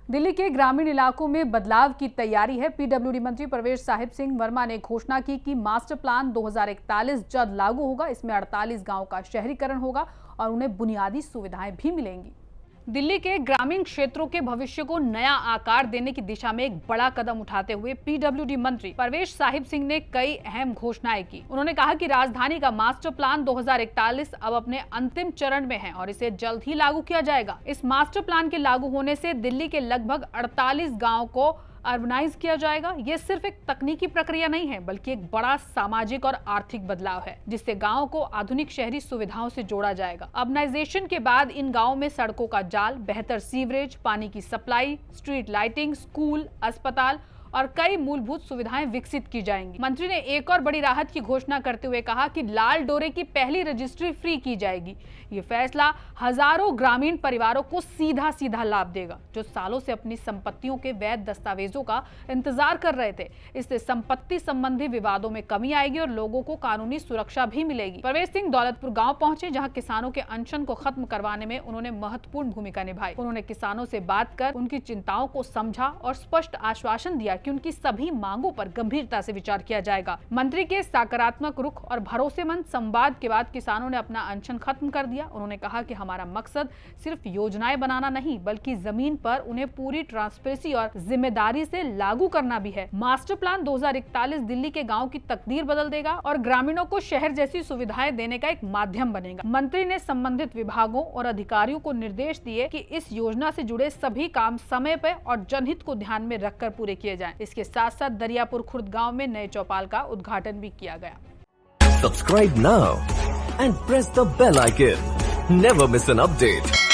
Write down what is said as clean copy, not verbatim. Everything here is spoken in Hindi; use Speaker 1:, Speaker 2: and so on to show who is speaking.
Speaker 1: दिल्ली के ग्रामीण इलाकों में बदलाव की तैयारी है। पीडब्ल्यूडी मंत्री परवेश साहिब सिंह वर्मा ने घोषणा की कि मास्टर प्लान 2041 जल्द लागू होगा। इसमें 48 गांवों का शहरीकरण होगा और उन्हें बुनियादी सुविधाएं भी मिलेंगी। दिल्ली के ग्रामीण क्षेत्रों के भविष्य को नया आकार देने की दिशा में एक बड़ा कदम उठाते हुए पीडब्ल्यूडी मंत्री परवेश साहिब सिंह ने कई अहम घोषणाएं की। उन्होंने कहा कि राजधानी का मास्टर प्लान 2041 अब अपने अंतिम चरण में है और इसे जल्द ही लागू किया जाएगा। इस मास्टर प्लान के लागू होने से दिल्ली के लगभग 48 गाँव को अर्बनाइज किया जाएगा। ये सिर्फ एक तकनीकी प्रक्रिया नहीं है, बल्कि एक बड़ा सामाजिक और आर्थिक बदलाव है, जिससे गांवों को आधुनिक शहरी सुविधाओं से जोड़ा जाएगा। अर्बनाइजेशन के बाद इन गांवों में सड़कों का जाल, बेहतर सीवरेज, पानी की सप्लाई, स्ट्रीट लाइटिंग, स्कूल, अस्पताल और कई मूलभूत सुविधाएं विकसित की जाएंगी। मंत्री ने एक और बड़ी राहत की घोषणा करते हुए कहा कि लाल डोरे की पहली रजिस्ट्री फ्री की जाएगी। ये फैसला हजारों ग्रामीण परिवारों को सीधा सीधा लाभ देगा, जो सालों से अपनी संपत्तियों के वैध दस्तावेजों का इंतजार कर रहे थे। इससे संपत्ति संबंधी विवादों में कमी आएगी और लोगों को कानूनी सुरक्षा भी मिलेगी। परवेश सिंह दौलतपुर गांव पहुंचे, जहां किसानों के अनशन को खत्म करवाने में उन्होंने महत्वपूर्ण भूमिका निभाई। उन्होंने किसानों से बात कर उनकी चिंताओं को समझा और स्पष्ट आश्वासन दिया कि उनकी सभी मांगों पर गंभीरता से विचार किया जाएगा। मंत्री के सकारात्मक रुख और भरोसेमंद संवाद के बाद किसानों ने अपना अनशन खत्म कर दिया। उन्होंने कहा कि हमारा मकसद सिर्फ योजनाएं बनाना नहीं, बल्कि जमीन पर उन्हें पूरी ट्रांसपेरेंसी और जिम्मेदारी से लागू करना भी है। मास्टर प्लान 2041 दिल्ली के गांव की तकदीर बदल देगा और ग्रामीणों को शहर जैसी सुविधाएं देने का एक माध्यम बनेगा। मंत्री ने संबंधित विभागों और अधिकारियों को निर्देश दिए कि इस योजना से जुड़े सभी काम समय पर और जनहित को ध्यान में रखकर पूरे किए जाएं। इसके साथ साथ दरियापुर खुर्द गांव में नए चौपाल का उद्घाटन भी किया गया।
Speaker 2: Subscribe now and press the bell icon. Never miss an update.